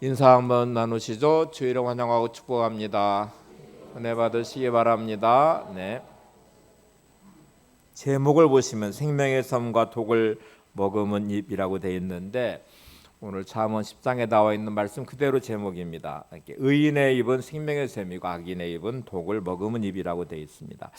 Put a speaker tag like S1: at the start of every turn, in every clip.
S1: 인사 한번 나누시죠. 주의를 환영하고 축복합니다. 은혜 받으시기 바랍니다. 네. 제목을 보시면 생명의 섬과 독을 머금은 입이라고 되어 있는데 오늘 잠언 10장에 나와 있는 말씀 그대로 제목입니다. 의인의 입은 생명의 샘이고 악인의 입은 독을 머금은 입이라고 되어 있습니다.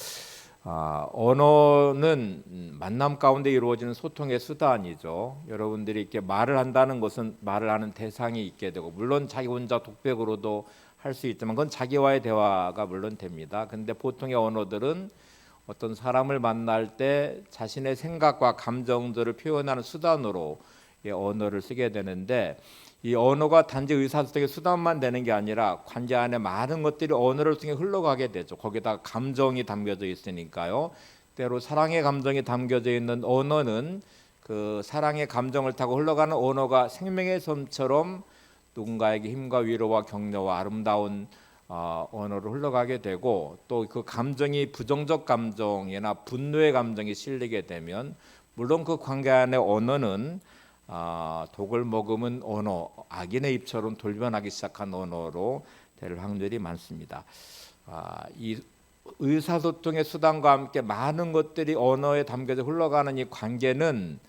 S1: 언어는 만남 가운데 이루어지는 소통의 수단이죠. 여러분들이 이렇게 말을 한다는 것은 말을 하는 대상이 있게 되고 물론 자기 혼자 독백으로도 할 수 있지만 그건 자기와의 대화가 물론 됩니다. 근데 보통의 언어들은 어떤 사람을 만날 때 자신의 생각과 감정들을 표현하는 수단으로 이 언어를 쓰게 되는데 이 언어가 단지 의사소통의 수단만 되는 게 아니라 관계 안에 많은 것들이 언어를 통해 흘러가게 되죠. 거기다 감정이 담겨져 있으니까요. 때로 사랑의 감정이 담겨져 있는 언어는 그 사랑의 감정을 타고 흘러가는 언어가 생명의 섬처럼 누군가에게 힘과 위로와 격려와 아름다운 언어로 흘러가게 되고 또 그 감정이 부정적 감정이나 분노의 감정이 실리게 되면 물론 그 관계 안의 언어는 독을 머금은 언어, 악인의 입처럼 돌변하기 시작한 언어로 될 확률이 많습니다. 이 의사소통의 수단과 함께 많은 것들이 언어에 담겨져 흘러가는 이 관계는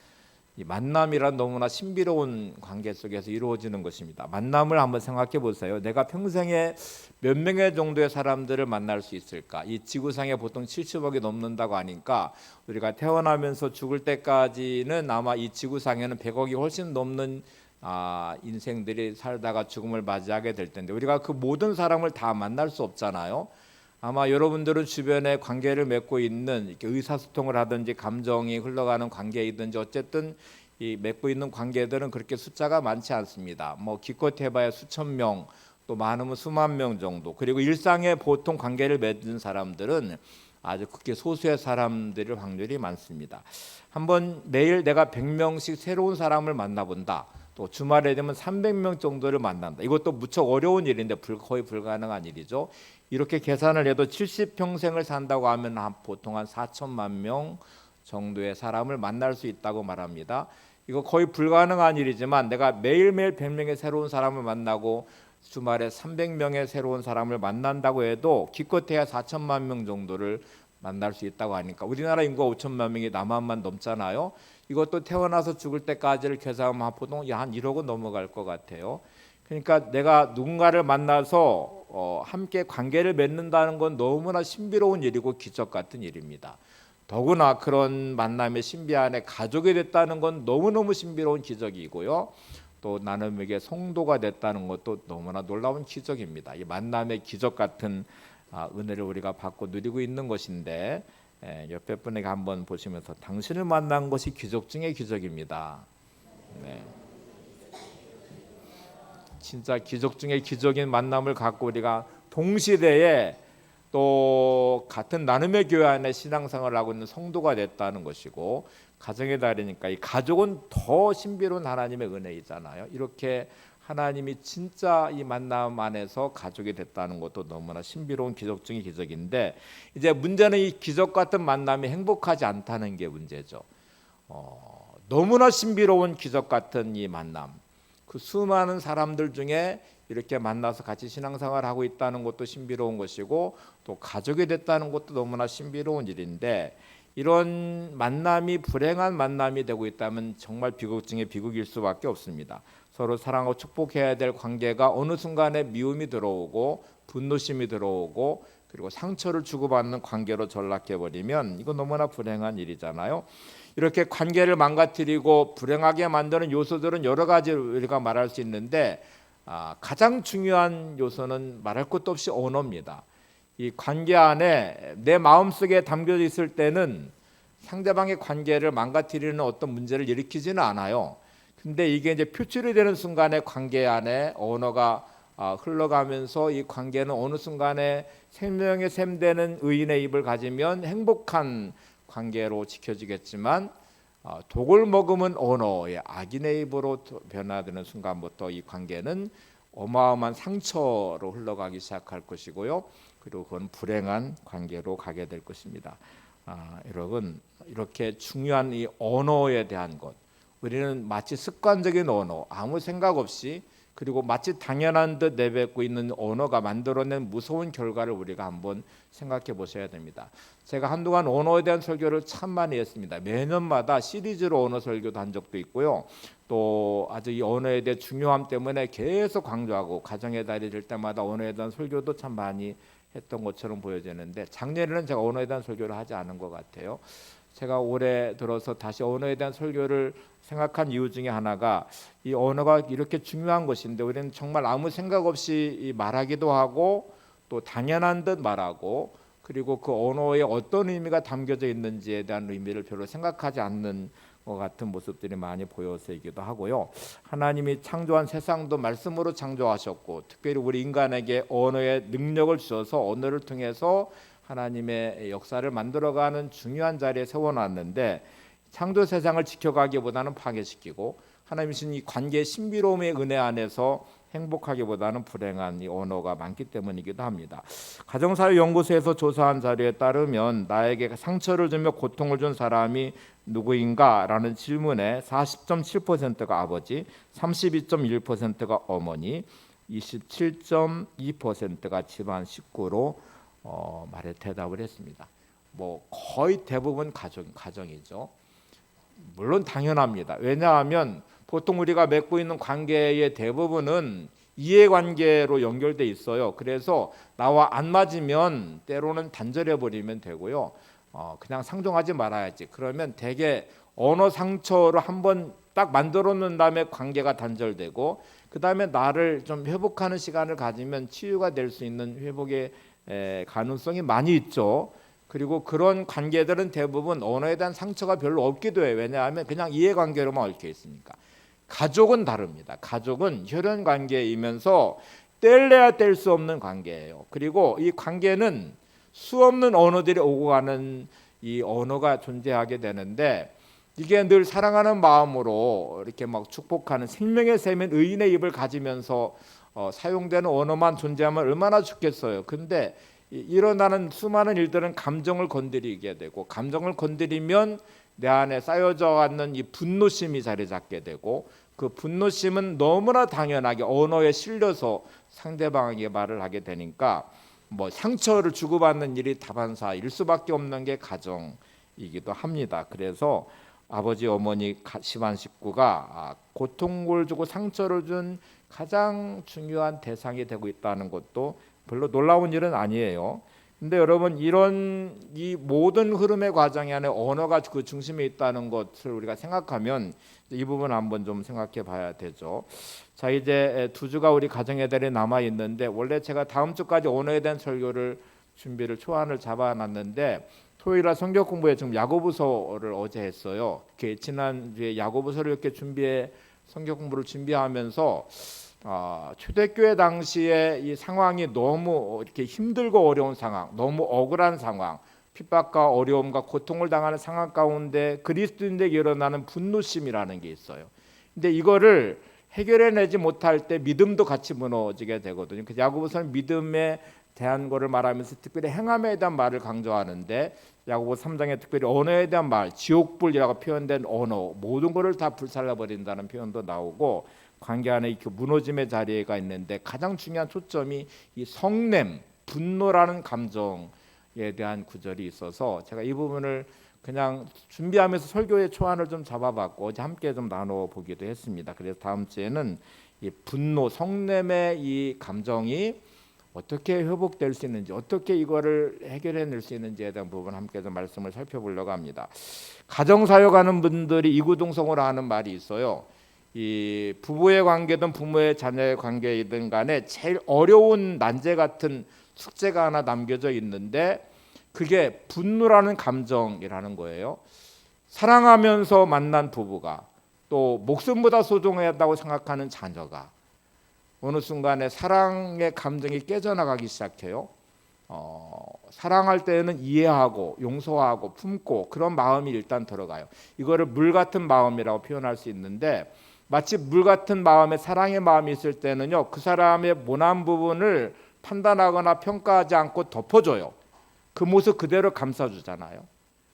S1: 이 만남이란 너무나 신비로운 관계 속에서 이루어지는 것입니다. 만남을 한번 생각해 보세요. 내가 평생에 몇 명의 정도의 사람들을 만날 수 있을까? 이 지구상에 보통 70억이 넘는다고 하니까 우리가 태어나면서 죽을 때까지는 아마 이 지구상에는 100억이 훨씬 넘는 인생들이 살다가 죽음을 맞이하게 될 텐데 우리가 그 모든 사람을 다 만날 수 없잖아요. 아마 여러분들은 주변에 관계를 맺고 있는 이렇게 의사소통을 하든지 감정이 흘러가는 관계이든지 어쨌든 이 맺고 있는 관계들은 그렇게 숫자가 많지 않습니다. 뭐 기껏 해봐야 수천 명, 또 많으면 수만 명 정도. 그리고 일상에 보통 관계를 맺는 사람들은 아주 극히 소수의 사람들일 확률이 많습니다. 한번 매일 내가 100명씩 새로운 사람을 만나본다. 또 주말에 되면 300명 정도를 만난다. 이것도 무척 어려운 일인데 거의 불가능한 일이죠. 이렇게 계산을 해도 70평생을 산다고 하면 보통 한 4천만 명 정도의 사람을 만날 수 있다고 말합니다. 이거 거의 불가능한 일이지만 내가 매일매일 100명의 새로운 사람을 만나고 주말에 300명의 새로운 사람을 만난다고 해도 기껏해야 4천만 명 정도를 만날 수 있다고 하니까 우리나라 인구가 5천만 명이 남한만 넘잖아요. 이것도 태어나서 죽을 때까지를 계산하면 보통 한 1억은 넘어갈 것 같아요. 그러니까 내가 누군가를 만나서 함께 관계를 맺는다는 건 너무나 신비로운 일이고 기적 같은 일입니다. 더구나 그런 만남의 신비 안에 가족이 됐다는 건 너무너무 신비로운 기적이고요. 또 나눔에게 성도가 됐다는 것도 너무나 놀라운 기적입니다. 이 만남의 기적 같은 은혜를 우리가 받고 누리고 있는 것인데 옆에 분에게 한번 보시면서 당신을 만난 것이 기적 중의 기적입니다. 네. 진짜 기적 중의 기적인 만남을 갖고 우리가 동시대에 또 같은 나눔의 교회 안에 신앙생활을 하고 있는 성도가 됐다는 것이고 가정의 달이니까 이 가족은 더 신비로운 하나님의 은혜이잖아요. 이렇게 하나님이 진짜 이 만남 안에서 가족이 됐다는 것도 너무나 신비로운 기적 중의 기적인데 이제 문제는 이 기적 같은 만남이 행복하지 않다는 게 문제죠. 너무나 신비로운 기적 같은 이 만남 그 수많은 사람들 중에 이렇게 만나서 같이 신앙생활하고 있다는 것도 신비로운 것이고 또 가족이 됐다는 것도 너무나 신비로운 일인데 이런 만남이 불행한 만남이 되고 있다면 정말 비극 중에 비극일 수밖에 없습니다. 서로 사랑하고 축복해야 될 관계가 어느 순간에 미움이 들어오고 분노심이 들어오고 그리고 상처를 주고받는 관계로 전락해버리면 이거 너무나 불행한 일이잖아요. 이렇게 관계를 망가뜨리고 불행하게 만드는 요소들은 여러 가지 우리가 말할 수 있는데 가장 중요한 요소는 말할 것도 없이 언어입니다. 이 관계 안에 내 마음속에 담겨져 있을 때는 상대방의 관계를 망가뜨리는 어떤 문제를 일으키지는 않아요. 근데 이게 이제 표출이 되는 순간에 관계 안에 언어가 흘러가면서 이 관계는 어느 순간에 생명의 샘되는 의인의 입을 가지면 행복한 관계로 지켜지겠지만 독을 머금은 언어의 악인의 입으로 변화되는 순간부터 이 관계는 어마어마한 상처로 흘러가기 시작할 것이고요. 그리고 그건 불행한 관계로 가게 될 것입니다. 여러분 이렇게 중요한 이 언어에 대한 것 우리는 마치 습관적인 언어 아무 생각 없이 그리고 마치 당연한 듯 내뱉고 있는 언어가 만들어낸 무서운 결과를 우리가 한번 생각해 보셔야 됩니다. 제가 한동안 언어에 대한 설교를 참 많이 했습니다. 매년마다 시리즈로 언어 설교도 한 적도 있고요. 또 아주 이 언어에 대한 중요함 때문에 계속 강조하고 가정의 달이 될 때마다 언어에 대한 설교도 참 많이 했던 것처럼 보여지는데, 작년에는 제가 언어에 대한 설교를 하지 않은 것 같아요. 제가 올해 들어서 다시 언어에 대한 설교를 생각한 이유 중에 하나가, 이 언어가 이렇게 중요한 것인데 우리는 정말 아무 생각 없이 말하기도 하고 또 당연한 듯 말하고, 그리고 그 언어에 어떤 의미가 담겨져 있는지에 대한 의미를 별로 생각하지 않는 것 같은 모습들이 많이 보여서이기도 하고요. 하나님이 창조한 세상도 말씀으로 창조하셨고, 특별히 우리 인간에게 언어의 능력을 주셔서 언어를 통해서 하나님의 역사를 만들어가는 중요한 자리에 세워놨는데, 창조 세상을 지켜가기보다는 파괴시키고 하나님 주신 이 관계의 신비로움의 은혜 안에서 행복하기보다는 불행한 이 언어가 많기 때문이기도 합니다. 가정사회연구소에서 조사한 자료에 따르면 나에게 상처를 주며 고통을 준 사람이 누구인가? 라는 질문에 40.7%가 아버지, 32.1%가 어머니, 27.2%가 집안 식구로 말에 대답을 했습니다. 뭐 거의 대부분 가정이죠. 물론 당연합니다. 왜냐하면 보통 우리가 맺고 있는 관계의 대부분은 이해관계로 연결돼 있어요. 그래서 나와 안 맞으면 때로는 단절해 버리면 되고요. 그냥 상종하지 말아야지. 그러면 대개 언어 상처로 한번 딱 만들어 놓은 다음에 관계가 단절되고, 그 다음에 나를 좀 회복하는 시간을 가지면 치유가 될 수 있는 회복의 가능성이 많이 있죠. 그리고 그런 관계들은 대부분 언어에 대한 상처가 별로 없기도 해요. 왜냐하면 그냥 이해관계로만 얽혀 있으니까. 가족은 다릅니다. 가족은 혈연 관계이면서 뗄래야 뗄 수 없는 관계예요. 그리고 이 관계는 수없는 언어들이 오고 가는 이 언어가 존재하게 되는데, 이게 늘 사랑하는 마음으로 이렇게 막 축복하는 생명의 샘인 의인의 입을 가지면서 사용되는 언어만 존재하면 얼마나 좋겠어요. 근데 일어나는 수많은 일들은 감정을 건드리게 되고, 감정을 건드리면 내 안에 쌓여져 있는 이 분노심이 자리 잡게 되고, 그 분노심은 너무나 당연하게 언어에 실려서 상대방에게 말을 하게 되니까 뭐 상처를 주고받는 일이 다반사일 수밖에 없는 게 가정이기도 합니다. 그래서 아버지, 어머니, 집안 식구가 고통을 주고 상처를 준 가장 중요한 대상이 되고 있다는 것도 별로 놀라운 일은 아니에요. 근데 여러분, 이런 이 모든 흐름의 과정 안에 언어가 그 중심에 있다는 것을 우리가 생각하면 이 부분 한번 좀 생각해 봐야 되죠. 자, 이제 2주가 우리 가정의 달에 남아 있는데, 원래 제가 다음 주까지 언어에 대한 설교를 준비를 초안을 잡아놨는데, 토요일날 성경 공부에 지금 야고보서를 어제 했어요. 지난주에 야고보서를 이렇게 성경 공부를 준비하면서 초대교회 당시에 이 상황이 너무 이렇게 힘들고 어려운 상황, 너무 억울한 상황, 핍박과 어려움과 고통을 당하는 상황 가운데 그리스도인들에게 일어나는 분노심이라는 게 있어요. 근데 이거를 해결해내지 못할 때 믿음도 같이 무너지게 되거든요. 그래서 야고보서는 믿음에 대한 거를 말하면서 특별히 행함에 대한 말을 강조하는데, 야고보서 3장에 특별히 언어에 대한 말, 지옥불이라고 표현된 언어, 모든 것을 다 불살라버린다는 표현도 나오고, 관계 안에 이렇게 무너짐의 자리가 있는데 가장 중요한 초점이 이 성냄, 분노라는 감정에 대한 구절이 있어서 제가 이 부분을 그냥 준비하면서 설교의 초안을 좀 잡아봤고 어제 함께 좀 나눠보기도 했습니다. 그래서 다음 주에는 이 분노, 성냄의 이 감정이 어떻게 회복될 수 있는지, 어떻게 이거를 해결해낼 수 있는지에 대한 부분 함께 좀 말씀을 살펴보려고 합니다. 가정사역하는 분들이 이구동성으로 하는 말이 있어요. 이 부부의 관계든 부모의 자녀의 관계이든 간에 제일 어려운 난제 같은 숙제가 하나 남겨져 있는데, 그게 분노라는 감정이라는 거예요. 사랑하면서 만난 부부가, 또 목숨보다 소중하다고 생각하는 자녀가 어느 순간에 사랑의 감정이 깨져나가기 시작해요. 사랑할 때는 이해하고 용서하고 품고 그런 마음이 일단 들어가요. 이거를 물 같은 마음이라고 표현할 수 있는데, 마치 물 같은 마음에 사랑의 마음이 있을 때는요, 그 사람의 모난 부분을 판단하거나 평가하지 않고 덮어줘요. 그 모습 그대로 감싸주잖아요.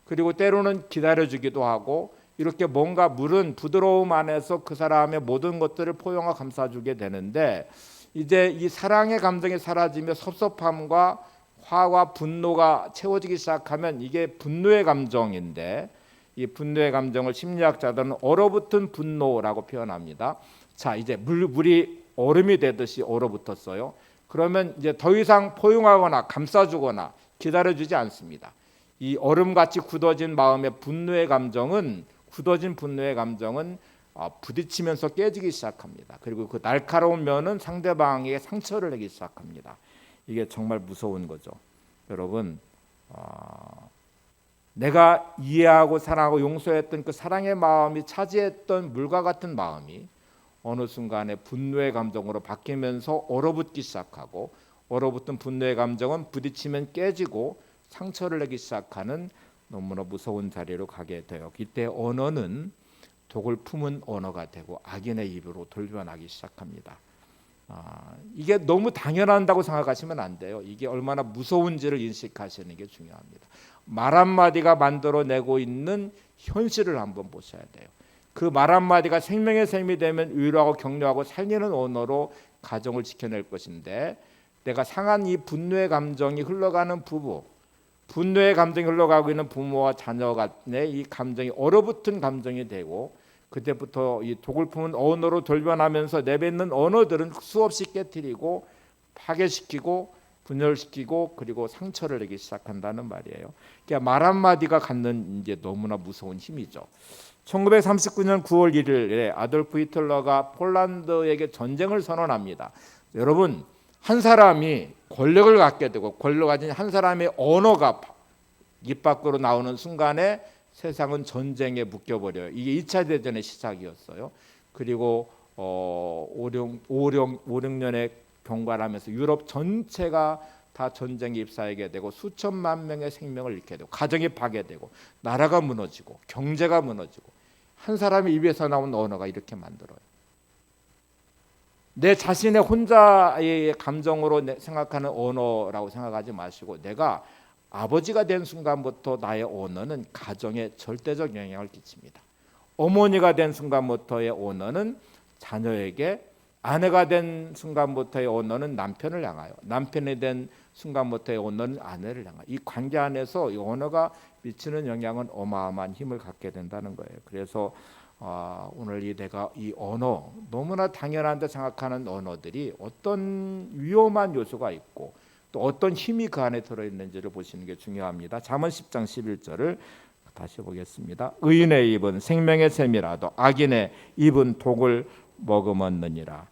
S1: 그리고 때로는 기다려주기도 하고 이렇게 뭔가 물은 부드러움 안에서 그 사람의 모든 것들을 포용하고 감싸주게 되는데 이제 이 사랑의 감정이 사라지며 섭섭함과 화와 분노가 채워지기 시작하면 이게 분노의 감정인데 이 분노의 감정을 심리학자들은 얼어붙은 분노라고 표현합니다. 자, 이제 물이 얼음이 되듯이 얼어붙었어요. 그러면 이제 더 이상 포용하거나 감싸주거나 기다려주지 않습니다. 이 얼음같이 굳어진 마음의 분노의 감정은 부딪히면서 깨지기 시작합니다. 그리고 그 날카로운 면은 상대방에게 상처를 내기 시작합니다. 이게 정말 무서운 거죠. 여러분, 내가 이해하고 사랑하고 용서했던 그 사랑의 마음이 차지했던 물과 같은 마음이 어느 순간에 분노의 감정으로 바뀌면서 얼어붙기 시작하고 얼어붙은 분노의 감정은 부딪히면 깨지고 상처를 내기 시작하는 너무나 무서운 자리로 가게 돼요. 이때 언어는 독을 품은 언어가 되고 악인의 입으로 돌변하기 시작합니다. 이게 너무 당연한다고 생각하시면 안 돼요. 이게 얼마나 무서운지를 인식하시는 게 중요합니다. 말 한마디가 만들어내고 있는 현실을 한번 보셔야 돼요. 그 말 한마디가 생명의 셈이 되면 위로하고 격려하고 살리는 언어로 가정을 지켜낼 것인데 내가 상한 이 분노의 감정이 흘러가는 부부, 분노의 감정이 흘러가고 있는 부모와 자녀 간의 이 감정이 얼어붙은 감정이 되고 그때부터 이 독을 품은 언어로 돌변하면서 내뱉는 언어들은 수없이 깨트리고 파괴시키고 분열시키고 그리고 상처를 내기 시작한다는 말이에요. 그러니까 말 한마디가 갖는 이제 너무나 무서운 힘이죠. 1939년 9월 1일에 아돌프 히틀러가 폴란드에게 전쟁을 선언합니다. 여러분, 한 사람이 권력을 갖게 되고 권력을 가진 한 사람의 언어가 입 밖으로 나오는 순간에 세상은 전쟁에 묶여버려요. 이게 2차 대전의 시작이었어요. 그리고 5,6년에 경과하면서 유럽 전체가 다 전쟁에 휩싸이게 되고 수천만 명의 생명을 잃게 되고 가정이 파괴되고 나라가 무너지고 경제가 무너지고 한 사람의 입에서 나온 언어가 이렇게 만들어요. 내 자신의 혼자의 감정으로 생각하는 언어라고 생각하지 마시고 내가 아버지가 된 순간부터 나의 언어는 가정에 절대적 영향을 끼칩니다. 어머니가 된 순간부터의 언어는 자녀에게, 아내가 된 순간부터의 언어는 남편을 향하여, 남편이 된 순간부터의 언어는 아내를 향하여 이 관계 안에서 이 언어가 미치는 영향은 어마어마한 힘을 갖게 된다는 거예요. 그래서 오늘 내가 이 언어 너무나 당연한데 생각하는 언어들이 어떤 위험한 요소가 있고 또 어떤 힘이 그 안에 들어있는지를 보시는 게 중요합니다. 잠언 10장 11절을 다시 보겠습니다. 의인의 입은 생명의 샘이라도 악인의 입은 독을 머금었느니라.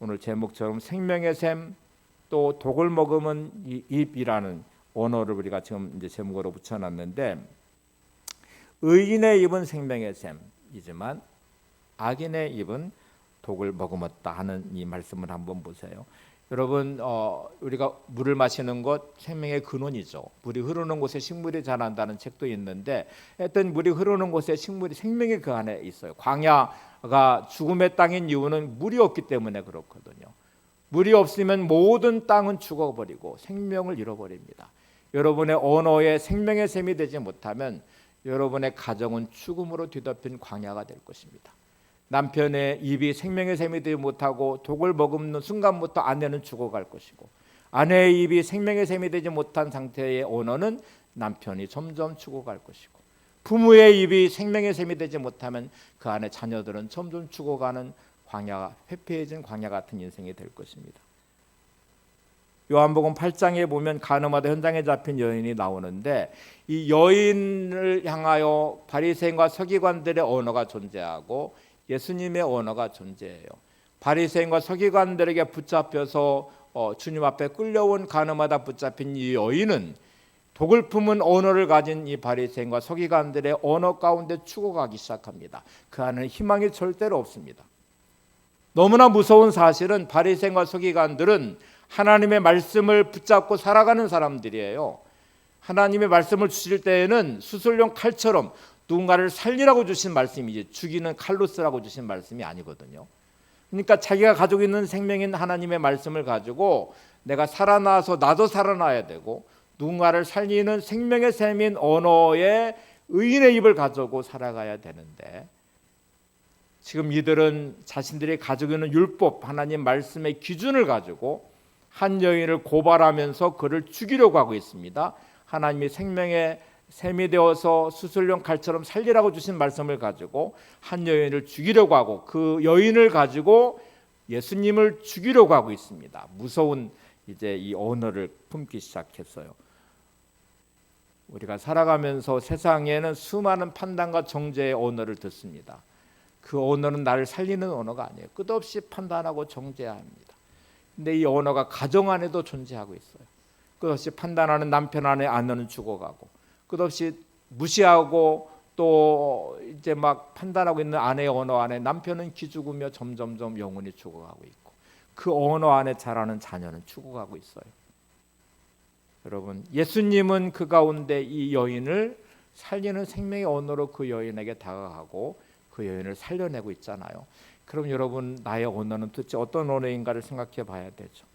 S1: 오늘 제목처럼 생명의 샘 또 독을 머금은 이 입이라는 언어를 우리가 지금 이제 제목으로 붙여놨는데 의인의 입은 생명의 샘이지만 악인의 입은 독을 머금었다 하는 이 말씀을 한번 보세요. 여러분, 우리가 물을 마시는 것 생명의 근원이죠. 물이 흐르는 곳에 식물이 자란다는 책도 있는데 하여튼 물이 흐르는 곳에 식물이 생명이 그 안에 있어요. 광야가 죽음의 땅인 이유는 물이 없기 때문에 그렇거든요. 물이 없으면 모든 땅은 죽어버리고 생명을 잃어버립니다. 여러분의 언어에 생명의 샘이 되지 못하면 여러분의 가정은 죽음으로 뒤덮인 광야가 될 것입니다. 남편의 입이 생명의 샘이 되지 못하고 독을 머금는 순간부터 아내는 죽어갈 것이고 아내의 입이 생명의 샘이 되지 못한 상태의 언어는 남편이 점점 죽어갈 것이고 부모의 입이 생명의 샘이 되지 못하면 그 안에 자녀들은 점점 죽어가는 광야가, 회피해진 광야 같은 인생이 될 것입니다. 요한복음 8장에 보면 간음하다 현장에 잡힌 여인이 나오는데 이 여인을 향하여 바리새인과 서기관들의 언어가 존재하고 예수님의 언어가 존재해요. 바리새인과 서기관들에게 붙잡혀서 주님 앞에 끌려온 간음하다 붙잡힌 이 여인은 독을 품은 언어를 가진 이 바리새인과 서기관들의 언어 가운데 죽어가기 시작합니다. 그 안에는 희망이 절대로 없습니다. 너무나 무서운 사실은 바리새인과 서기관들은 하나님의 말씀을 붙잡고 살아가는 사람들이에요. 하나님의 말씀을 주실 때에는 수술용 칼처럼 누군가를 살리라고 주신 말씀이지 죽이는 칼로 쓰라고 주신 말씀이 아니거든요. 그러니까 자기가 가지고 있는 생명인 하나님의 말씀을 가지고 내가 살아나서 나도 살아나야 되고 누군가를 살리는 생명의 샘인 언어에 의인의 입을 가지고 살아가야 되는데 지금 이들은 자신들이 가지고 있는 율법, 하나님 말씀의 기준을 가지고 한 여인을 고발하면서 그를 죽이려고 하고 있습니다. 하나님이 생명의 샘이 되어서 수술용 칼처럼 살리라고 주신 말씀을 가지고 한 여인을 죽이려고 하고 그 여인을 가지고 예수님을 죽이려고 하고 있습니다. 무서운 이제 이 언어를 품기 시작했어요. 우리가 살아가면서 세상에는 수많은 판단과 정죄의 언어를 듣습니다. 그 언어는 나를 살리는 언어가 아니에요. 끝없이 판단하고 정죄합니다. 근데 이 언어가 가정 안에도 존재하고 있어요. 끝없이 판단하는 남편 안에 아내는 죽어가고, 끝없이 무시하고 또 이제 막 판단하고 있는 아내의 언어 안에 남편은 기죽으며 점점점 영혼이 죽어가고 있고, 그 언어 안에 자라는 자녀는 죽어가고 있어요. 여러분, 예수님은 그 가운데 이 여인을 살리는 생명의 언어로 그 여인에게 다가가고 그 여인을 살려내고 있잖아요. 그럼 여러분, 나의 언어는 도대체 어떤 언어인가를 생각해 봐야 되죠.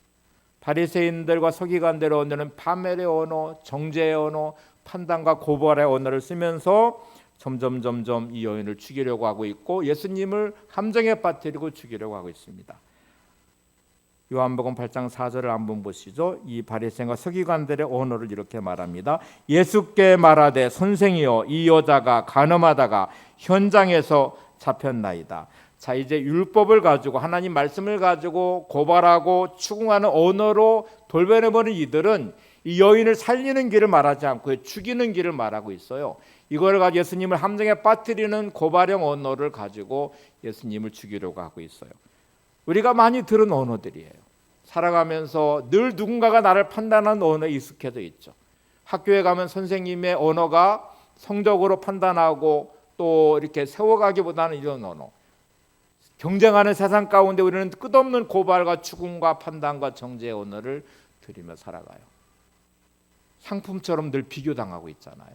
S1: 바리새인들과 서기관들의 언어는 파멸의 언어, 정죄의 언어, 판단과 고발의 언어를 쓰면서 점점 이 여인을 죽이려고 하고 있고 예수님을 함정에 빠뜨리고 죽이려고 하고 있습니다. 요한복음 8장 4절을 한번 보시죠. 이 바리새인과 서기관들의 언어를 이렇게 말합니다. 예수께 말하되 선생이여 이 여자가 간음하다가 현장에서 잡혔나이다. 자, 이제 율법을 가지고 하나님 말씀을 가지고 고발하고 추궁하는 언어로 돌변해버린 이들은 이 여인을 살리는 길을 말하지 않고 죽이는 길을 말하고 있어요. 이걸 가지고 예수님을 함정에 빠뜨리는 고발형 언어를 가지고 예수님을 죽이려고 하고 있어요. 우리가 많이 들은 언어들이에요. 살아가면서 늘 누군가가 나를 판단하는 언어에 익숙해져 있죠. 학교에 가면 선생님의 언어가 성적으로 판단하고 또 이렇게 세워가기보다는 이런 언어. 경쟁하는 세상 가운데 우리는 끝없는 고발과 추궁과 판단과 정죄의 언어를 들이며 살아가요. 상품처럼 늘 비교당하고 있잖아요.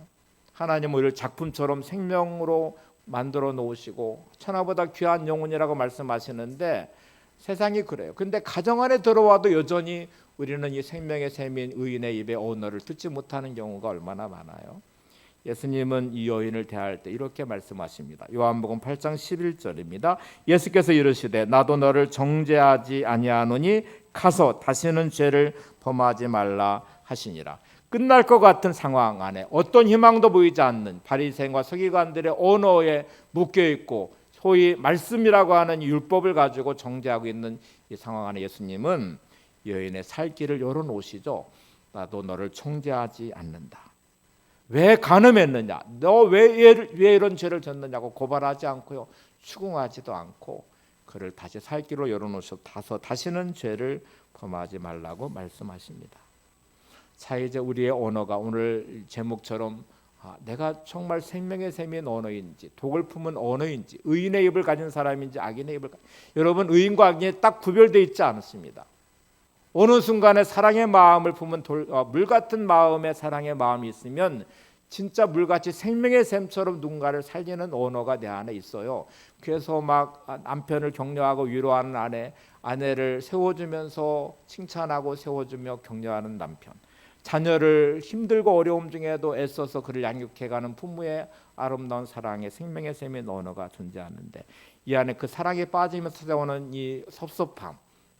S1: 하나님은 우리를 작품처럼 생명으로 만들어 놓으시고 천하보다 귀한 영혼이라고 말씀하시는데 세상이 그래요. 근데 가정 안에 들어와도 여전히 우리는 이 생명의 샘인 의인의 입의 언어를 듣지 못하는 경우가 얼마나 많아요. 예수님은 이 여인을 대할 때 이렇게 말씀하십니다. 요한복음 8장 11절입니다. 예수께서 이르시되 나도 너를 정죄하지 아니하노니 가서 다시는 죄를 범하지 말라 하시니라. 끝날 것 같은 상황 안에 어떤 희망도 보이지 않는 바리새인과 서기관들의 언어에 묶여 있고 소위 말씀이라고 하는 율법을 가지고 정죄하고 있는 이 상황 안에 예수님은 여인의 살 길을 열어놓으시죠. 나도 너를 정죄하지 않는다. 왜 간음했느냐? 너 왜 이런 죄를 졌느냐고 고발하지 않고요. 추궁하지도 않고 그를 다시 살 길로 열어놓으셔서 다시는 죄를 범하지 말라고 말씀하십니다. 자, 이제 우리의 언어가 오늘 제목처럼 내가 정말 생명의 샘인 언어인지 독을 품은 언어인지 의인의 입을 가진 사람인지 악인의 입을 여러분, 의인과 악인이 딱 구별되어 있지 않습니다. 어느 순간에 사랑의 마음을 품은 물 같은 마음의 사랑의 마음이 있으면 진짜 물같이 생명의 샘처럼 누군가를 살리는 언어가 내 안에 있어요. 그래서 막 남편을 격려하고 위로하는 아내를 세워주면서 칭찬하고 세워주며 격려하는 남편, 자녀를 힘들고 어려움 중에도 애써서 그를 양육해가는 부모의 아름다운 사랑의 생명의 샘인 언어가 존재하는데 이 안에 그 사랑에 빠지면서 찾아오는 이 섭섭함,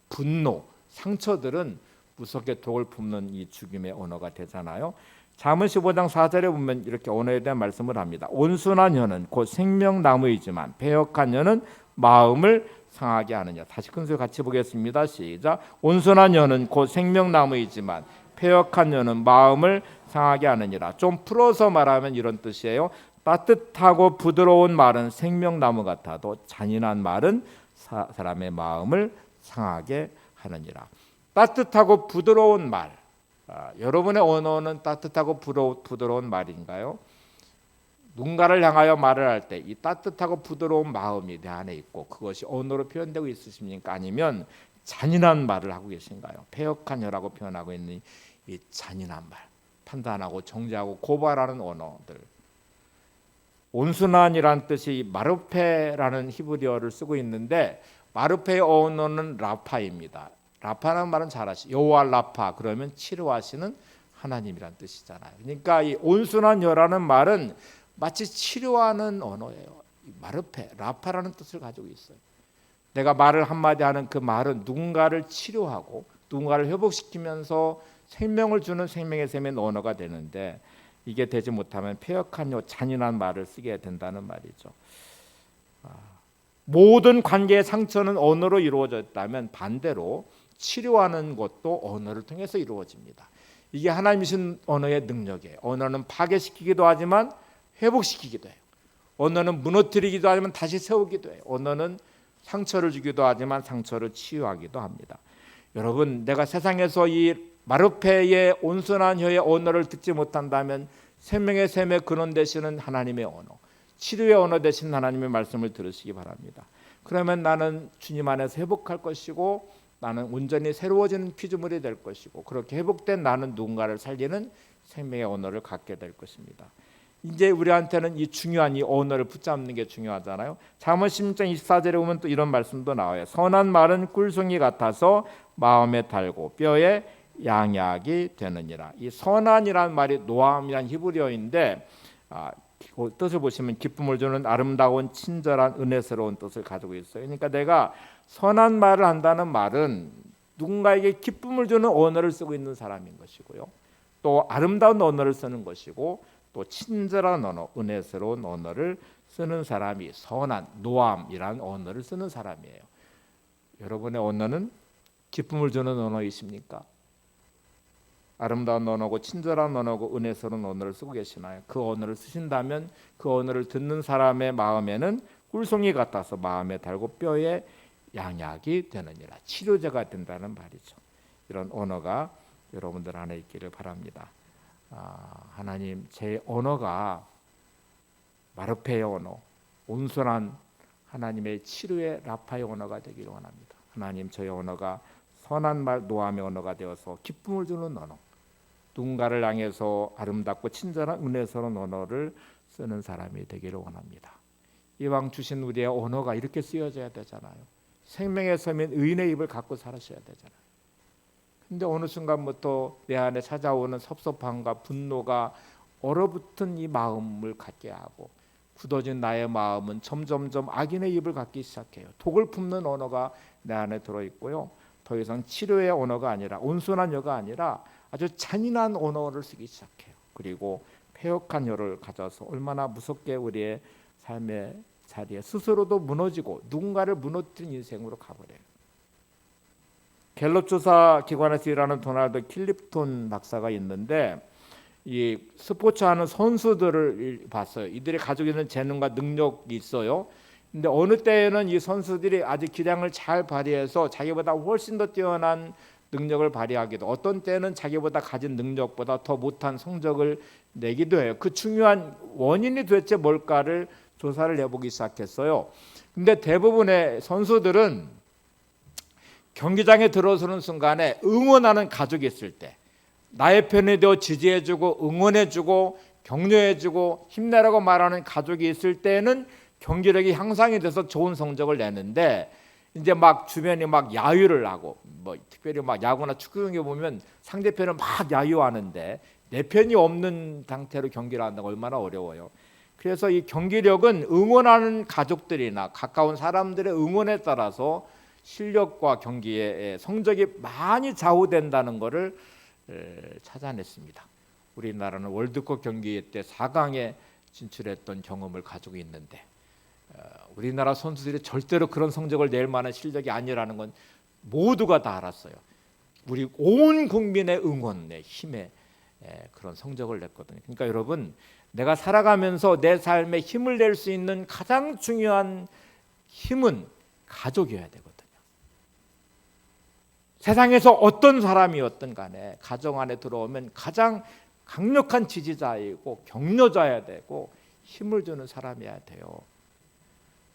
S1: 분노, 상처들은 무섭게 독을 품는 이 죽임의 언어가 되잖아요. 잠언 15장 4절에 보면 이렇게 언어에 대한 말씀을 합니다. 온순한 혀는 곧 생명나무이지만 배역한 혀는 마음을 상하게 하느냐. 다시 큰 소리 같이 보겠습니다. 시작. 온순한 혀는 곧 생명나무이지만 패역한 혀는 마음을 상하게 하느니라. 좀 풀어서 말하면 이런 뜻이에요. 따뜻하고 부드러운 말은 생명나무 같아도 잔인한 말은 사람의 마음을 상하게 하느니라. 따뜻하고 부드러운 말. 여러분의 언어는 따뜻하고 부드러운 말인가요? 누군가를 향하여 말을 할 때 이 따뜻하고 부드러운 마음이 내 안에 있고 그것이 언어로 표현되고 있으십니까? 아니면 잔인한 말을 하고 계신가요? 패역한 혀라고 표현하고 있는 이 잔인한 말, 판단하고 정죄하고 고발하는 언어들. 온순한이란 뜻이 마르페라는 히브리어를 쓰고 있는데 마르페의 언어는 라파입니다. 라파라는 말은 잘 아시죠? 여호와 라파 그러면 치료하시는 하나님이란 뜻이잖아요. 그러니까 이 온순한 혀라는 말은 마치 치료하는 언어예요. 마르페, 라파라는 뜻을 가지고 있어요. 내가 말을 한마디 하는 그 말은 누군가를 치료하고 누군가를 회복시키면서 생명을 주는 생명의 샘의 언어가 되는데, 이게 되지 못하면 폐역한 잔인한 말을 쓰게 된다는 말이죠. 모든 관계의 상처는 언어로 이루어졌다면 반대로 치료하는 것도 언어를 통해서 이루어집니다. 이게 하나님이신 언어의 능력이에요. 언어는 파괴시키기도 하지만 회복시키기도 해요. 언어는 무너뜨리기도 하지만 다시 세우기도 해요. 언어는 상처를 주기도 하지만 상처를 치유하기도 합니다. 여러분, 내가 세상에서 이 마르페의 온순한 혀의 언어를 듣지 못한다면 생명의 샘의 근원 되시는 하나님의 언어, 치료의 언어 되신 하나님의 말씀을 들으시기 바랍니다. 그러면 나는 주님 안에서 회복할 것이고, 나는 온전히 새로워지는 피조물이 될 것이고, 그렇게 회복된 나는 누군가를 살리는 생명의 언어를 갖게 될 것입니다. 이제 우리한테는 이 중요한 이 언어를 붙잡는 게 중요하잖아요. 잠언 16장 24절에 보면 또 이런 말씀도 나와요. 선한 말은 꿀송이 같아서 마음에 달고 뼈에 양약이 되느니라. 이 선한이란 말이 노암이란 히브리어인데, 그 뜻을 보시면 기쁨을 주는 아름다운 친절한 은혜스러운 뜻을 가지고 있어요. 그러니까 내가 선한 말을 한다는 말은 누군가에게 기쁨을 주는 언어를 쓰고 있는 사람인 것이고요, 또 아름다운 언어를 쓰는 것이고, 또 친절한 언어, 은혜스러운 언어를 쓰는 사람이 선한 노암이라는 언어를 쓰는 사람이에요. 여러분의 언어는 기쁨을 주는 언어이십니까? 아름다운 언어고 친절한 언어고 은혜스러운 언어를 쓰고 계시나요? 그 언어를 쓰신다면 그 언어를 듣는 사람의 마음에는 꿀송이 같아서 마음에 달고 뼈에 양약이 되느니라. 치료제가 된다는 말이죠. 이런 언어가 여러분들 안에 있기를 바랍니다. 하나님, 제 언어가 마르페의 언어, 온순한 하나님의 치료의 라파의 언어가 되기를 원합니다. 하나님, 저의 언어가 선한 말 노함의 언어가 되어서 기쁨을 주는 언어, 누군가를 향해서 아름답고 친절한 은혜스러운 언어를 쓰는 사람이 되기를 원합니다. 이왕 주신 우리의 언어가 이렇게 쓰여져야 되잖아요. 생명의 섬인 의인의 입을 갖고 살으셔야 되잖아요. 근데 어느 순간부터 내 안에 찾아오는 섭섭함과 분노가 얼어붙은 이 마음을 갖게 하고, 굳어진 나의 마음은 점점점 악인의 입을 갖기 시작해요. 독을 품는 언어가 내 안에 들어있고요, 더 이상 치료의 언어가 아니라, 온순한 혀가 아니라 아주 잔인한 언어를 쓰기 시작해요. 그리고 폐역한 혀를 가져서 얼마나 무섭게 우리의 삶의 자리에 스스로도 무너지고 누군가를 무너뜨린 인생으로 가버려요. 갤럽 조사 기관에서 일하는 도널드 킬립톤 박사가 있는데, 이 스포츠하는 선수들을 봤어요. 이들이 가지고 있는 재능과 능력이 있어요. 근데 어느 때에는 이 선수들이 아주 기량을 잘 발휘해서 자기보다 훨씬 더 뛰어난 능력을 발휘하기도, 어떤 때는 자기보다 가진 능력보다 더 못한 성적을 내기도 해요. 그 중요한 원인이 도대체 뭘까를 조사를 해보기 시작했어요. 근데 대부분의 선수들은 경기장에 들어서는 순간에 응원하는 가족이 있을 때, 나의 편이 되어 지지해주고 응원해주고 격려해주고 힘내라고 말하는 가족이 있을 때는 경기력이 향상이 돼서 좋은 성적을 내는데, 이제 막 주변이 막 야유를 하고, 뭐 특별히 막 야구나 축구 경기 보면 상대편을 막 야유하는데 내 편이 없는 상태로 경기를 한다고 얼마나 어려워요. 그래서 이 경기력은 응원하는 가족들이나 가까운 사람들의 응원에 따라서 실력과 경기의 성적이 많이 좌우된다는 것을 찾아냈습니다. 우리나라는 월드컵 경기 때 4강에 진출했던 경험을 가지고 있는데, 우리나라 선수들이 절대로 그런 성적을 낼 만한 실력이 아니라는 건 모두가 다 알았어요. 우리 온 국민의 응원의 힘에 그런 성적을 냈거든요. 그러니까 여러분, 내가 살아가면서 내 삶에 힘을 낼 수 있는 가장 중요한 힘은 가족이어야 되거든요. 세상에서 어떤 사람이었든 간에 가정 안에 들어오면 가장 강력한 지지자이고 격려자여야 되고 힘을 주는 사람이어야 돼요.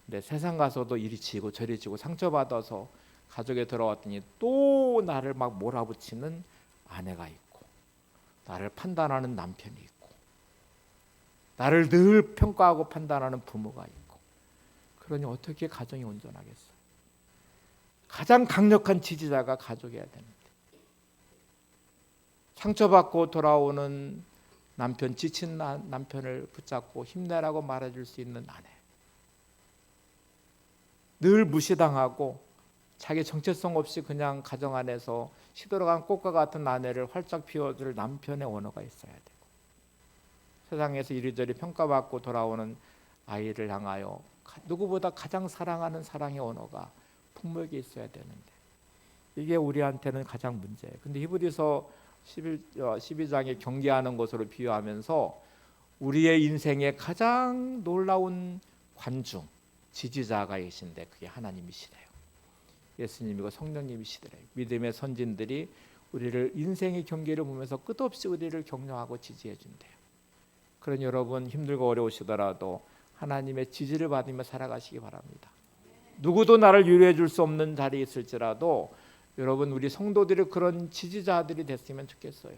S1: 근데 세상 가서도 이리 지고 저리 지고 상처받아서 가족에 들어왔더니 또 나를 막 몰아붙이는 아내가 있고, 나를 판단하는 남편이 있고, 나를 늘 평가하고 판단하는 부모가 있고, 그러니 어떻게 가정이 온전하겠어요? 가장 강력한 지지자가 가족이어야 되는데, 상처받고 돌아오는 남편 지친 남편을 붙잡고 힘내라고 말해줄 수 있는 아내. 늘 무시당하고 자기 정체성 없이 그냥 가정 안에서 시들어간 꽃과 같은 아내를 활짝 피워줄 남편의 언어가 있어야 되고, 세상에서 이리저리 평가받고 돌아오는 아이를 향하여 누구보다 가장 사랑하는 사랑의 언어가 품목에 있어야 되는데, 이게 우리한테는 가장 문제예요. 근데 히브리서 12장에 경계하는 것으로 비유하면서 우리의 인생의 가장 놀라운 관중, 지지자가 계신데 그게 하나님이시래요. 예수님이고 성령님이시더래요. 믿음의 선진들이 우리를 인생의 경계를 보면서 끝없이 우리를 격려하고 지지해 준대요. 그런 여러분 힘들고 어려우시더라도 하나님의 지지를 받으며 살아가시기 바랍니다. 누구도 나를 위로해 줄 수 없는 자리에 있을지라도 여러분 우리 성도들이 그런 지지자들이 됐으면 좋겠어요.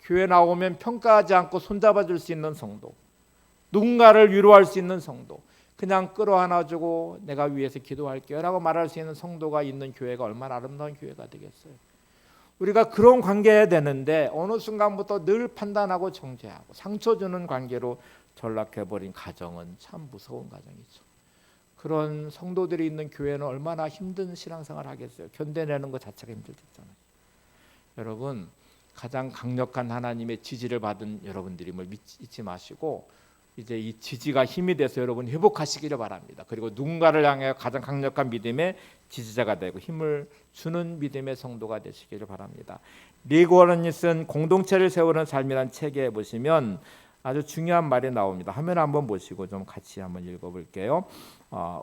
S1: 교회 나오면 평가하지 않고 손잡아 줄 수 있는 성도, 누군가를 위로할 수 있는 성도, 그냥 끌어안아주고 내가 위해서 기도할게요 라고 말할 수 있는 성도가 있는 교회가 얼마나 아름다운 교회가 되겠어요. 우리가 그런 관계해야 되는데 어느 순간부터 늘 판단하고 정죄하고 상처 주는 관계로 전락해버린 가정은 참 무서운 가정이죠. 그런 성도들이 있는 교회는 얼마나 힘든 신앙생활을 하겠어요. 견뎌내는 것 자체가 힘들겠잖아요. 여러분 가장 강력한 하나님의 지지를 받은 여러분들임을 잊지 마시고 이제 이 지지가 힘이 돼서 여러분 회복하시기를 바랍니다. 그리고 누군가를 향해 가장 강력한 믿음의 지지자가 되고 힘을 주는 믿음의 성도가 되시기를 바랍니다. 리그 워런이 쓴 공동체를 세우는 삶이라는 책에 보시면 아주 중요한 말이 나옵니다. 화면 한번 보시고 좀 같이 한번 읽어볼게요.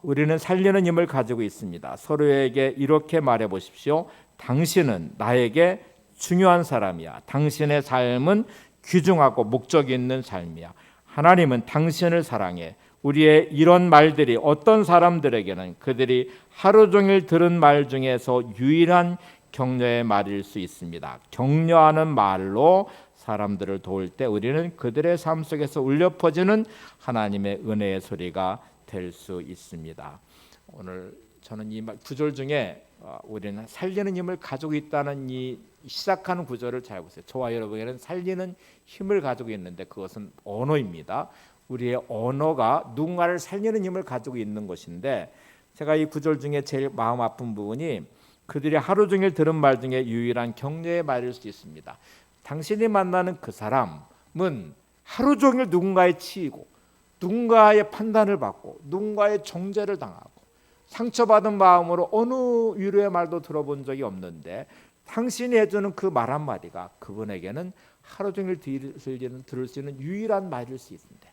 S1: 우리는 살리는 힘을 가지고 있습니다. 서로에게 이렇게 말해 보십시오. 당신은 나에게 중요한 사람이야. 당신의 삶은 귀중하고 목적이 있는 삶이야. 하나님은 당신을 사랑해. 우리의 이런 말들이 어떤 사람들에게는 그들이 하루 종일 들은 말 중에서 유일한 격려의 말일 수 있습니다. 격려하는 말로 사람들을 도울 때 우리는 그들의 삶 속에서 울려 퍼지는 하나님의 은혜의 소리가 될 수 있습니다. 오늘 저는 이 구절 중에 우리는 살리는 힘을 가지고 있다는 이 시작하는 구절을 잘 보세요. 저와 여러분에게는 살리는 힘을 가지고 있는데 그것은 언어입니다. 우리의 언어가 누군가를 살리는 힘을 가지고 있는 것인데, 제가 이 구절 중에 제일 마음 아픈 부분이 그들이 하루 종일 들은 말 중에 유일한 격려의 말일 수 있습니다. 당신이 만나는 그 사람은 하루 종일 누군가에 치이고 누군가의 판단을 받고 누군가의 정죄를 당하고 상처받은 마음으로 어느 위로의 말도 들어본 적이 없는데 당신이 해주는 그 말 한마디가 그분에게는 하루 종일 들을 수 있는 유일한 말일 수 있는데,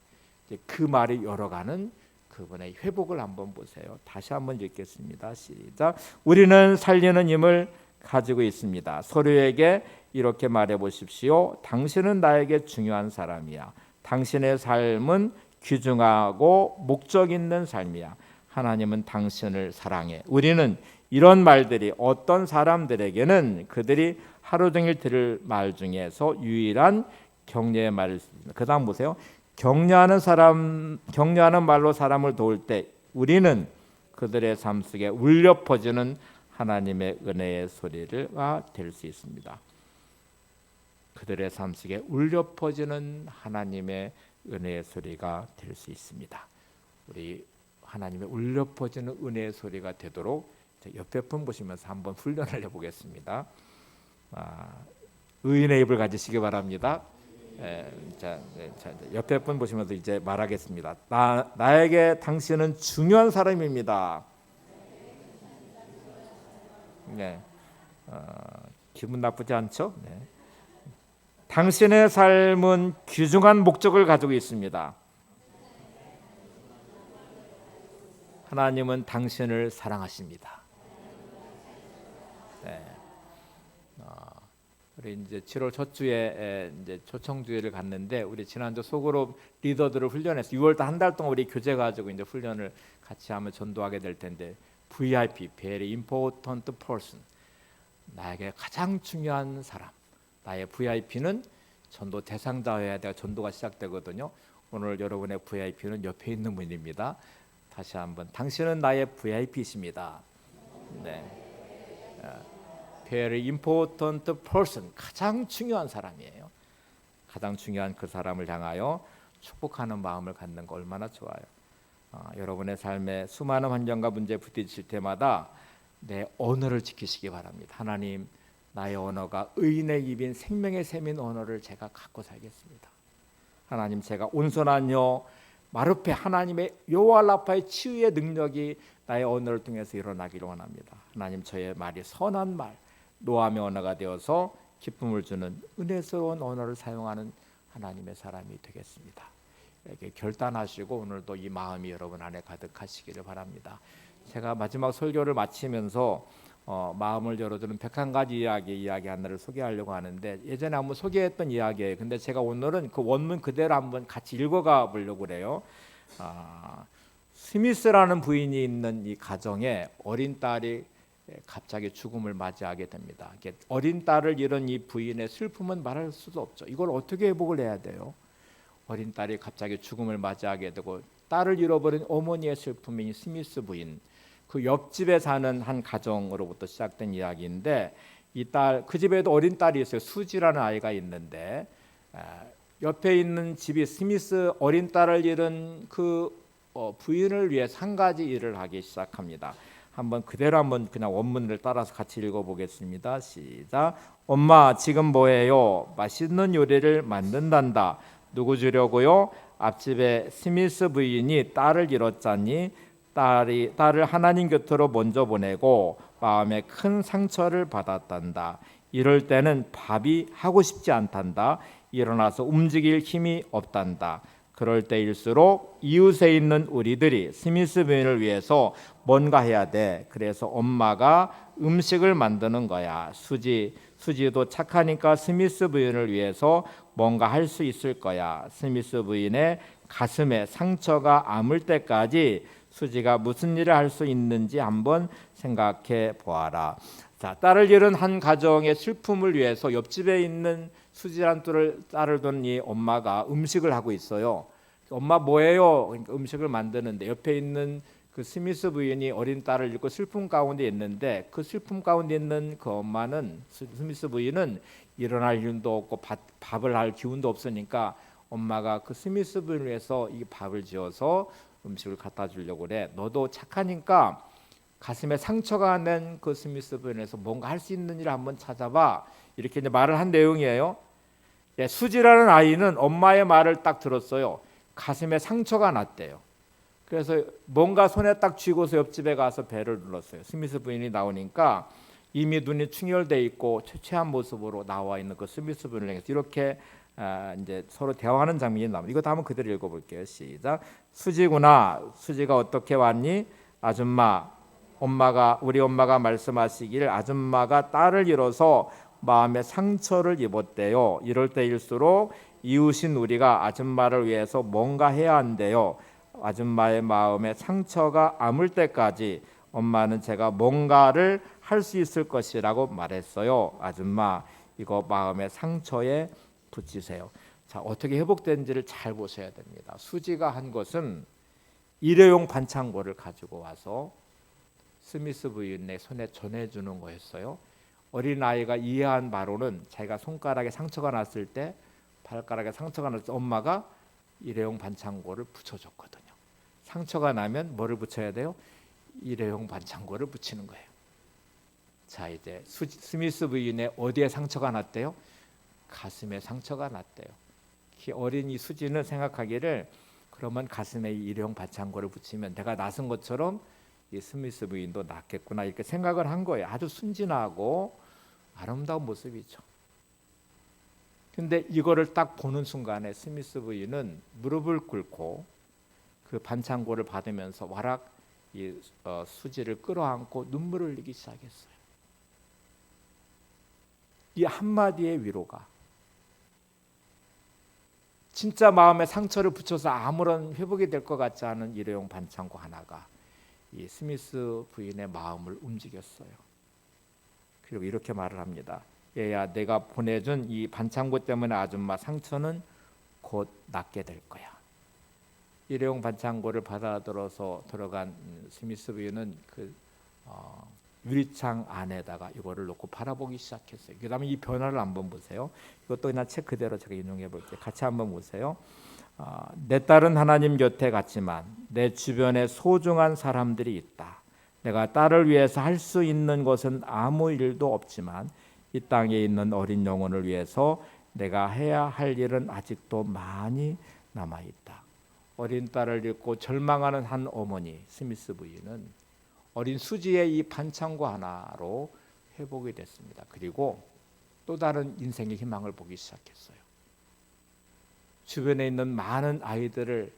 S1: 그 말이 열어가는 그분의 회복을 한번 보세요. 다시 한번 읽겠습니다. 시작. 우리는 살리는 힘을 가지고 있습니다. 서로에게 이렇게 말해 보십시오. 당신은 나에게 중요한 사람이야. 당신의 삶은 귀중하고 목적 있는 삶이야. 하나님은 당신을 사랑해. 우리는 이런 말들이 어떤 사람들에게는 그들이 하루 종일 들을 말 중에서 유일한 격려의 말을 씁니다. 그다음 보세요. 격려하는 말로 사람을 도울 때 우리는 그들의 삶 속에 울려 퍼지는 하나님의 은혜의 소리가 될 수 있습니다. 그들의 삶 속에 울려 퍼지는 하나님의 은혜의 소리가 될 수 있습니다. 우리 하나님의 울려 퍼지는 은혜의 소리가 되도록 옆에 분 보시면서 한번 훈련을 해보겠습니다. 의인의 입을 가지시기 바랍니다. 자, 옆에 분 보시면서 이제 말하겠습니다. 나에게 당신은 중요한 사람입니다. 네, 기분 나쁘지 않죠? 네. 당신의 삶은 귀중한 목적을 가지고 있습니다. 하나님은 당신을 사랑하십니다. 네. 우리 이제 7월 첫 주에 이제 초청주일을 갔는데 우리 지난주 소그룹 리더들을 훈련해서 6월 한 달 동안 우리 교재 가지고 이제 훈련을 같이 하면 전도하게 될 텐데, VIP, Very Important Person, 나에게 가장 중요한 사람, 나의 VIP는 전도 대상자여야 내가 전도가 시작되거든요. 오늘 여러분의 VIP는 옆에 있는 분입니다. 다시 한번, 당신은 나의 VIP이십니다. 네. Very important person, 가장 중요한 사람이에요. 가장 중요한 그 사람을 향하여 축복하는 마음을 갖는 거 얼마나 좋아요. 여러분의 삶에 수많은 환경과 문제에 부딪힐 때마다 내 언어를 지키시기 바랍니다. 하나님, 나의 언어가 의인의 입인 생명의 샘인 언어를 제가 갖고 살겠습니다. 하나님, 제가 온전한 마르페 하나님의 여호와 라파의 치유의 능력이 나의 언어를 통해서 일어나기를 원합니다. 하나님, 저의 말이 선한 말, 노함의 언어가 되어서 기쁨을 주는 은혜스러운 언어를 사용하는 하나님의 사람이 되겠습니다. 이렇게 결단하시고 오늘도 이 마음이 여러분 안에 가득하시기를 바랍니다. 제가 마지막 설교를 마치면서 마음을 열어주는 101가지 이야기 하나를 소개하려고 하는데, 예전에 한번 소개했던 이야기예요. 근데 제가 오늘은 그 원문 그대로 한번 같이 읽어가 보려고 그래요. 스미스라는 부인이 있는 이 가정에 어린 딸이 갑자기 죽음을 맞이하게 됩니다. 어린 딸을 잃은 이 부인의 슬픔은 말할 수도 없죠. 이걸 어떻게 회복을 해야 돼요? 어린 딸이 갑자기 죽음을 맞이하게 되고 딸을 잃어버린 어머니의 슬픔인 스미스 부인, 그 옆집에 사는 한 가정으로부터 시작된 이야기인데, 이 딸, 그 집에도 어린 딸이 있어요. 수지라는 아이가 있는데, 옆에 있는 집이 스미스 어린 딸을 잃은 그 부인을 위해서 한 가지 일을 하기 시작합니다. 한번 그대로 한번 그냥 원문을 따라서 같이 읽어보겠습니다. 시작. 엄마, 지금 뭐해요? 맛있는 요리를 만든단다. 누구 주려고요? 앞집에 스미스 부인이 딸을 잃었자니 딸을 하나님 곁으로 먼저 보내고 마음에 큰 상처를 받았단다. 이럴 때는 밥이 하고 싶지 않단다. 일어나서 움직일 힘이 없단다. 그럴 때일수록 이웃에 있는 우리들이 스미스 부인을 위해서 뭔가 해야 돼. 그래서 엄마가 음식을 만드는 거야. 수지도 착하니까 스미스 부인을 위해서 뭔가 할 수 있을 거야. 스미스 부인의 가슴에 상처가 아물 때까지 수지가 무슨 일을 할 수 있는지 한번 생각해 보아라. 자, 딸을 잃은 한 가정의 슬픔을 위해서 옆집에 있는 수지란 딸을 둔 이 엄마가 음식을 하고 있어요. 엄마 뭐해요? 그러니까 음식을 만드는데, 옆에 있는 그 스미스 부인이 어린 딸을 잃고 슬픔 가운데 있는데, 그 슬픔 가운데 있는 그 엄마는, 스미스 부인은 일어날 힘도 없고 밥을 할 기운도 없으니까 엄마가 그 스미스 부인을 위해서 이 밥을 지어서 음식을 갖다 주려고 그래. 너도 착하니까 가슴에 상처가 난 그 스미스 부인에서 뭔가 할 수 있는 일을 한번 찾아봐. 이렇게 이제 말을 한 내용이에요. 수지라는 아이는 엄마의 말을 딱 들었어요. 가슴에 상처가 났대요. 그래서 뭔가 손에 딱 쥐고서 옆집에 가서 배를 눌렀어요. 스미스 부인이 나오니까 이미 눈이 충혈돼 있고 초췌한 모습으로 나와 있는 그 스미스 부인을 향해서 이렇게 이제 서로 대화하는 장면이 나옵니다. 이거 한번 그대로 읽어볼게요. 시작. 수지구나. 수지가 어떻게 왔니? 아줌마, 우리 엄마가 말씀하시길 아줌마가 딸을 잃어서 마음에 상처를 입었대요. 이럴 때일수록 이웃인 우리가 아줌마를 위해서 뭔가 해야 한대요. 아줌마의 마음에 상처가 아물 때까지 엄마는 제가 뭔가를 할 수 있을 것이라고 말했어요. 아줌마, 이거 마음의 상처에 붙이세요. 자, 어떻게 회복된지를 잘 보셔야 됩니다. 수지가 한 것은 일회용 반창고를 가지고 와서 스미스 부인의 손에 전해주는 거였어요. 어린아이가 이해한 바로는 자기가 손가락에 상처가 났을 때, 발가락에 상처가 났을 때 엄마가 일회용 반창고를 붙여줬거든요. 상처가 나면 뭐를 붙여야 돼요? 일회용 반창고를 붙이는 거예요. 자, 이제 스미스 부인의 어디에 상처가 났대요? 가슴에 상처가 났대요. 어린이 수지는 생각하기를, 그러면 가슴에 일회용 반창고를 붙이면 내가 나선 것처럼 이 스미스 부인도 낫겠구나, 이렇게 생각을 한 거예요. 아주 순진하고 아름다운 모습이죠. 근데 이거를 딱 보는 순간에 스미스 부인은 무릎을 꿇고 그 반창고를 받으면서 와락 수지를 끌어안고 눈물을 흘리기 시작했어요. 이 한마디의 위로가 진짜 마음에 상처를 붙여서 아무런 회복이 될 것 같지 않은 일회용 반창고 하나가 이 스미스 부인의 마음을 움직였어요. 그리고 이렇게 말을 합니다. 얘야, 내가 보내준 이 반창고 때문에 아줌마 상처는 곧 낫게 될 거야. 일회용 반창고를 받아들어서 들어간 스미스 부인은 그 유리창 안에다가 이거를 놓고 바라보기 시작했어요. 그다음에 이 변화를 한번 보세요. 이것도 그냥 책 그대로 제가 인용해 볼게요. 같이 한번 보세요. 내 딸은 하나님 곁에 갔지만 내 주변에 소중한 사람들이 있다. 내가 딸을 위해서 할 수 있는 것은 아무 일도 없지만 이 땅에 있는 어린 영혼을 위해서 내가 해야 할 일은 아직도 많이 남아 있다. 어린 딸을 잃고 절망하는 한 어머니 스미스 부인은 어린 수지의 이 반창고 하나로 회복이 됐습니다. 그리고 또 다른 인생의 희망을 보기 시작했어요. 주변에 있는 많은 아이들을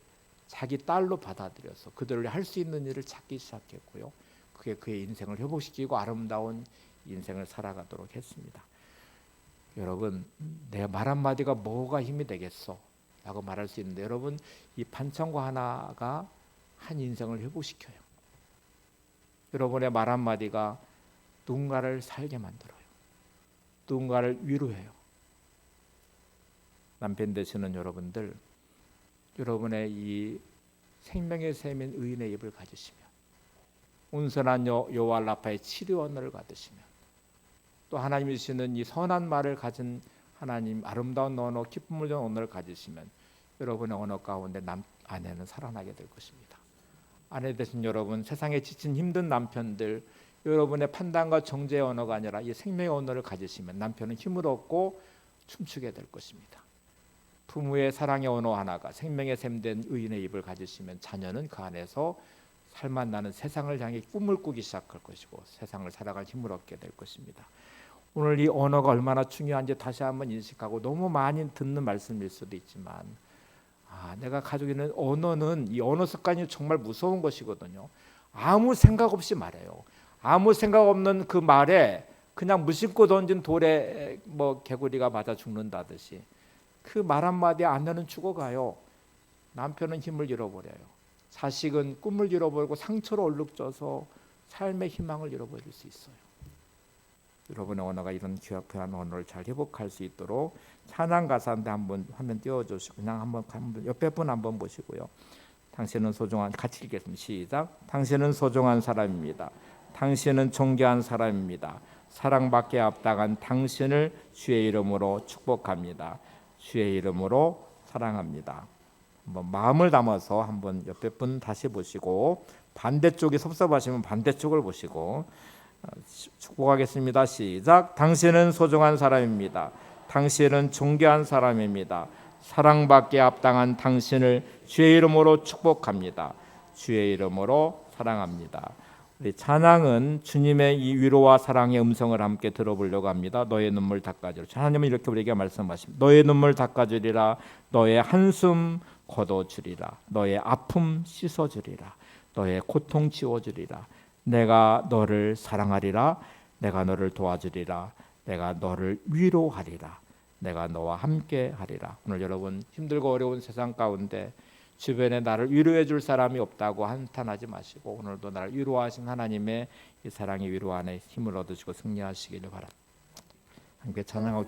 S1: 자기 딸로 받아들여서 그들을 할 수 있는 일을 찾기 시작했고요. 그게 그의 인생을 회복시키고 아름다운 인생을 살아가도록 했습니다. 여러분, 내 말 한마디가 뭐가 힘이 되겠어? 라고 말할 수 있는데 여러분, 이 반창고 하나가 한 인생을 회복시켜요. 여러분의 말 한마디가 누군가를 살게 만들어요. 누군가를 위로해요. 남편 되시는 여러분들, 여러분의 이 생명의 샘인 의인의 입을 가지시면, 온선한 여호와 라파의 치료 언어를 가지시면, 또 하나님이 주시는 이 선한 말을 가진 하나님 아름다운 언어, 기쁨을 주는 언어를 가지시면 여러분의 언어 가운데 아내는 살아나게 될 것입니다. 아내 되신 여러분, 세상에 지친 힘든 남편들, 여러분의 판단과 정죄의 언어가 아니라 이 생명의 언어를 가지시면 남편은 힘을 얻고 춤추게 될 것입니다. 부모의 사랑의 언어 하나가 생명의 샘된 의인의 입을 가지시면 자녀는 그 안에서 살맛 나는 세상을 향해 꿈을 꾸기 시작할 것이고 세상을 살아갈 힘을 얻게 될 것입니다. 오늘 이 언어가 얼마나 중요한지 다시 한번 인식하고, 너무 많이 듣는 말씀일 수도 있지만 내가 가지고 있는 언어는, 이 언어 습관이 정말 무서운 것이거든요. 아무 생각 없이 말해요. 아무 생각 없는 그 말에 그냥 무심코 던진 돌에 개구리가 맞아 죽는다듯이 그 말 한마디 아내는 죽어가요. 남편은 힘을 잃어버려요. 자식은 꿈을 잃어버리고 상처로 얼룩져서 삶의 희망을 잃어버릴 수 있어요. 여러분의 언어가 이런 귀한 언어를 잘 회복할 수 있도록 찬양 가사인데 한번 화면 띄워주시고 그냥 한번 옆에 분 한번 보시고요. 당신은 소중한, 같이 읽겠습니다. 시작. 당신은 소중한 사람입니다. 당신은 존귀한 사람입니다. 사랑받기에 합당한 당신을 주의 이름으로 축복합니다. 주의 이름으로 사랑합니다. 한번 마음을 담아서 한번 옆에 분 다시 보시고, 반대쪽이 섭섭하시면 반대쪽을 보시고 축복하겠습니다. 시작. 당신은 소중한 사람입니다. 당신은 존귀한 사람입니다. 사랑받기에 합당한 당신을 주의 이름으로 축복합니다. 주의 이름으로 사랑합니다. 우리 찬양은 주님의 이 위로와 사랑의 음성을 함께 들어보려고 합니다. 너의 눈물 닦아주리라. 하나님은 이렇게 우리에게 말씀하십니다. 너의 눈물 닦아주리라. 너의 한숨 걷어주리라. 너의 아픔 씻어주리라. 너의 고통 지워주리라. 내가 너를 사랑하리라. 내가 너를 도와주리라. 내가 너를 위로하리라. 내가 너와 함께 하리라. 오늘 여러분, 힘들고 어려운 세상 가운데 주변에 나를 위로해 줄 사람이 없다고 한탄하지 마시고, 오늘도 나를 위로하신 하나님의 이 사랑의 위로 안에 힘을 얻으시고 승리하시기를 바랍니다. 함께 찬양하고